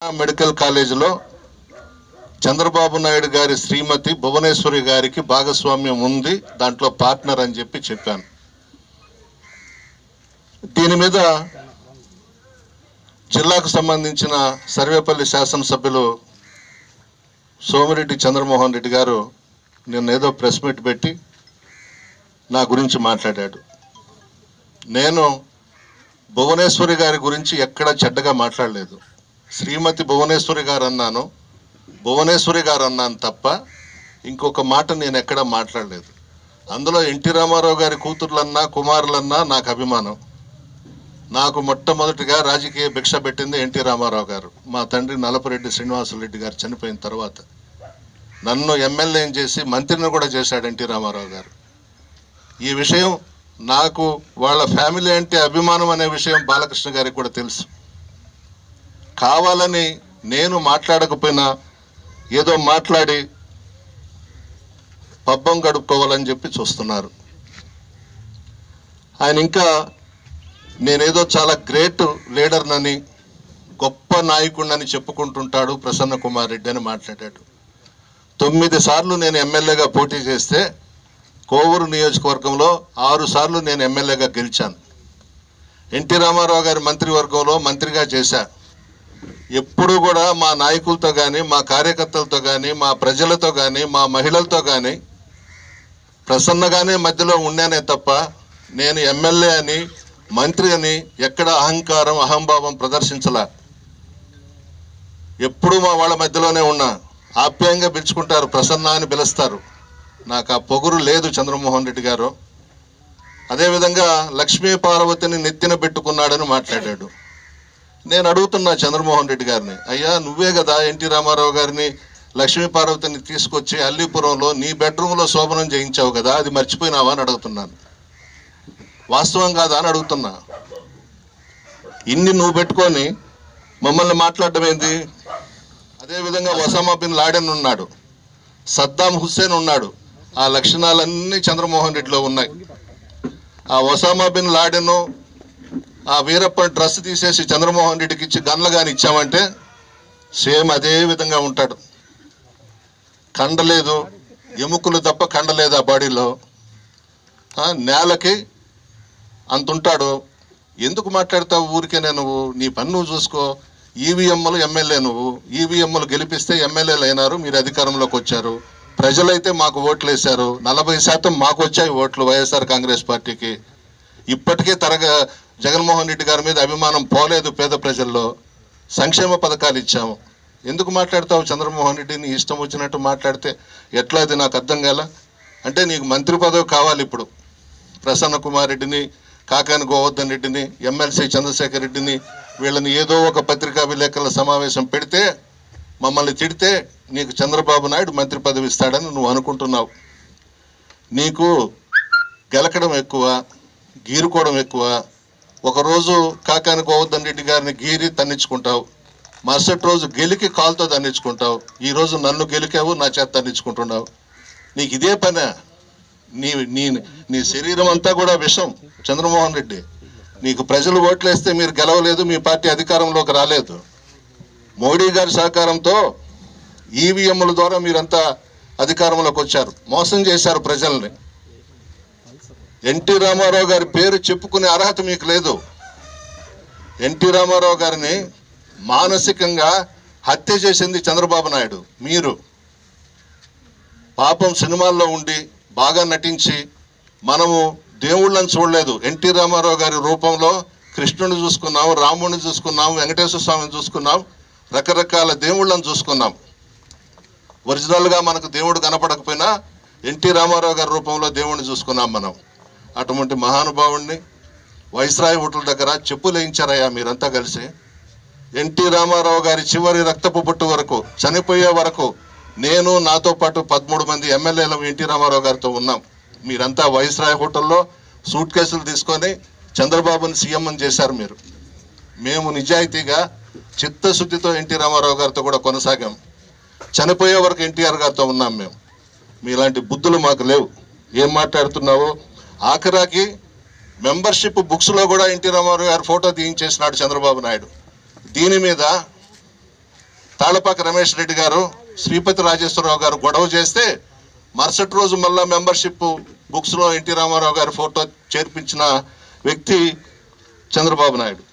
Medical కాలేజీలో చంద్రబాబు నాయుడు గారి శ్రీమతి భువనేశ్వరి గారికి భాగస్వామ్యం ఉంది, దాంట్లో పార్ట్నర్ అని చెప్పాను. దీని మీద జిల్లాకు సంబంధించిన సర్వేపల్లి శాసనసభ్యులు సోమిరెడ్డి చంద్రమోహన్ రెడ్డి గారు నిన్న ఏదో ప్రెస్ మీట్ పెట్టి నా గురించి మాట్లాడాడు. నేను భువనేశ్వరి గారి గురించి ఎక్కడ చెడ్డగా మాట్లాడలేదు. శ్రీమతి భువనేశ్వరి గారు అన్నాను, భువనేశ్వరి గారు అన్నాను తప్ప ఇంకొక మాట నేను ఎక్కడ మాట్లాడలేదు. అందులో ఎన్టీ రామారావు గారి కూతుర్లన్నా కుమారులన్నా నాకు అభిమానం. నాకు మొట్టమొదటిగా రాజకీయ భిక్ష పెట్టింది ఎన్టీ రామారావు గారు. మా తండ్రి నలపరెడ్డి శ్రీనివాసరెడ్డి గారు చనిపోయిన తర్వాత నన్ను ఎమ్మెల్యేని చేసి మంత్రిని కూడా చేశాడు ఎన్టీ రామారావు గారు. ఈ విషయం నాకు వాళ్ళ ఫ్యామిలీ అంటే అభిమానం అనే విషయం బాలకృష్ణ గారికి కూడా తెలుసు. కావాలని నేను మాట్లాడకపోయినా ఏదో మాట్లాడి పబ్బం గడుపుకోవాలని చెప్పి చూస్తున్నారు. ఆయన ఇంకా నేనేదో చాలా గ్రేట్ లీడర్నని, గొప్ప నాయకుడినని చెప్పుకుంటుంటాడు ప్రసన్న కుమార్ రెడ్డి అని మాట్లాడాడు. 9 సార్లు నేను ఎమ్మెల్యేగా పోటీ చేస్తే కోవూరు నియోజకవర్గంలో 6 సార్లు నేను ఎమ్మెల్యేగా గెలిచాను. ఎన్టీ రామారావు గారి మంత్రివర్గంలో మంత్రిగా చేశా. ఎప్పుడు కూడా మా నాయకులతో కానీ, మా కార్యకర్తలతో కానీ, మా ప్రజలతో కానీ, మా మహిళలతో కానీ ప్రసన్నగానే మధ్యలో ఉన్నానే తప్ప నేను ఎమ్మెల్యే అని, మంత్రి అని ఎక్కడ అహంకారం, అహంభావం ప్రదర్శించలా. ఎప్పుడు మా వాళ్ళ మధ్యలోనే ఉన్నా. ఆప్యాయంగా పిలుచుకుంటారు, ప్రసన్న అని పిలుస్తారు. నాకు ఆ పొగురు లేదు చంద్రమోహన్ రెడ్డి గారు. అదేవిధంగా లక్ష్మీ పార్వతిని నెత్తిన పెట్టుకున్నాడని మాట్లాడాడు. నేను అడుగుతున్నా చంద్రమోహన్ రెడ్డి గారిని, అయ్యా నువ్వే కదా ఎన్టీ రామారావు గారిని లక్ష్మీ పార్వతిని తీసుకొచ్చి అల్లీపురంలో నీ బెడ్రూమ్లో శోభనం చేయించావు కదా, అది మర్చిపోయినావా అని అడుగుతున్నాను. వాస్తవం కాదా అని అడుగుతున్నా. ఇన్ని నువ్వు పెట్టుకొని మమ్మల్ని మాట్లాడటం ఏంది? అదేవిధంగా ఒసామా బిన్ లాడెన్ ఉన్నాడు, సద్దాం హుస్సేన్ ఉన్నాడు. ఆ లక్షణాలన్నీ చంద్రమోహన్ రెడ్డిలో ఉన్నాయి. ఆ ఒసామా బిన్ లాడెన్ ఆ వీరప్ప డ్రెస్ తీసేసి చంద్రమోహన్ రెడ్డికి ఇచ్చి గన్లు కానీ ఇచ్చామంటే సేమ్ అదే విధంగా ఉంటాడు. కండలేదు, ఎముకలు తప్ప కండలేదు ఆ బాడీలో. నేలకి అంతుంటాడు. ఎందుకు మాట్లాడతావు ఊరికేనే? నువ్వు నీ పని నువ్వు చూసుకో. ఈవీఎంలు ఎమ్మెల్యే, నువ్వు ఈవీఎంలు గెలిపిస్తే ఎమ్మెల్యేలు అయినారు, మీరు అధికారంలోకి వచ్చారు. ప్రజలైతే మాకు ఓట్లు వేశారు. 40% మాకు వచ్చాయి ఓట్లు వైఎస్ఆర్ కాంగ్రెస్ పార్టీకి. ఇప్పటికే జగన్మోహన్ రెడ్డి గారి మీద అభిమానం పోలేదు పేద ప్రజల్లో. సంక్షేమ పథకాలు ఇచ్చాము. ఎందుకు మాట్లాడతావు చంద్రమోహన్ రెడ్డిని? ఇష్టం వచ్చినట్టు మాట్లాడితే ఎట్లా? అది నాకు అర్థం కాల. అంటే నీకు మంత్రి పదవి కావాలి ఇప్పుడు. ప్రసన్న కుమార్ రెడ్డిని, కాకాని గోవర్ధన్ రెడ్డిని, ఎమ్మెల్సీ చంద్రశేఖర్ రెడ్డిని, వీళ్ళని ఏదో ఒక పత్రికా విలేకరుల సమావేశం పెడితే, మమ్మల్ని తిడితే నీకు చంద్రబాబు నాయుడు మంత్రి పదవి ఇస్తాడని నువ్వు అనుకుంటున్నావు. నీకు గెలకడం ఎక్కువ, గీరుకోవడం ఎక్కువ. ఒకరోజు కాకాని గోవర్ధన్ రెడ్డి గారిని గీరి తన్నించుకుంటావు, మరుసటి రోజు గెలికి కాలుతో తన్నించుకుంటావు. ఈరోజు నన్ను గెలికావు, నా చేత తన్నించుకుంటున్నావు. నీకు ఇదే పనే. నీ శరీరం అంతా కూడా విషం చంద్రమోహన్ రెడ్డి. నీకు ప్రజలు ఓట్లేస్తే మీరు గెలవలేదు, మీ పార్టీ అధికారంలోకి రాలేదు. మోడీ గారి సహకారంతో ఈవీఎంల ద్వారా మీరంతా అధికారంలోకి వచ్చారు, మోసం చేశారు ప్రజల్ని. ఎన్టీ రామారావు గారి పేరు చెప్పుకునే అర్హత మీకు లేదు. ఎన్టీ రామారావు గారిని మానసికంగా హత్య చేసింది చంద్రబాబు నాయుడు. మీరు పాపం సినిమాల్లో ఉండి బాగా నటించి మనము దేవుళ్ళని చూడలేదు. ఎన్టీ రామారావు గారి రూపంలో కృష్ణుని చూసుకున్నాం, రాముడిని చూసుకున్నాం, వెంకటేశ్వర స్వామిని చూసుకున్నాం, రకరకాల దేవుళ్ళని చూసుకున్నాం. ఒరిజినల్గా మనకు దేవుడు కనపడకపోయినా ఎన్టీ రామారావు గారి రూపంలో దేవుడిని చూసుకున్నాం మనం. అటువంటి మహానుభావుడిని వైస్రాయ్ హోటల్ దగ్గర చెప్పులు వేయించారయ్యా మీరంతా కలిసి. ఎన్టీ రామారావు గారి చివరి రక్తపు బొట్టు వరకు, చనిపోయే వరకు నేను, నాతో పాటు 13 మంది ఎమ్మెల్యేలు ఎన్టీ రామారావు గారితో ఉన్నాం. మీరంతా వైస్రాయ్ హోటల్లో సూట్ కేసులు తీసుకొని చంద్రబాబుని సీఎం అని చేశారు మీరు. మేము నిజాయితీగా చిత్తశుద్ధితో ఎన్టీ రామారావు గారితో కూడా కొనసాగాం. చనిపోయే వరకు ఎన్టీఆర్ గారితో ఉన్నాం మేము. మీలాంటి బుద్ధులు మాకు లేవు. ఏం మాట్లాడుతున్నావో? ఆఖరాకి మెంబర్షిప్ బుక్స్లో కూడా ఎన్టీ రామారావు గారి ఫోటో తీయించేసినాడు చంద్రబాబు నాయుడు. దీని మీద తాళపాక రమేష్ రెడ్డి గారు, శ్రీపతి రాజేశ్వరరావు గారు గొడవ చేస్తే మరుసటి రోజు మళ్ళా మెంబర్షిప్ బుక్స్లో ఎన్టీ రామారావు గారి ఫోటో చేర్పించిన వ్యక్తి చంద్రబాబు నాయుడు.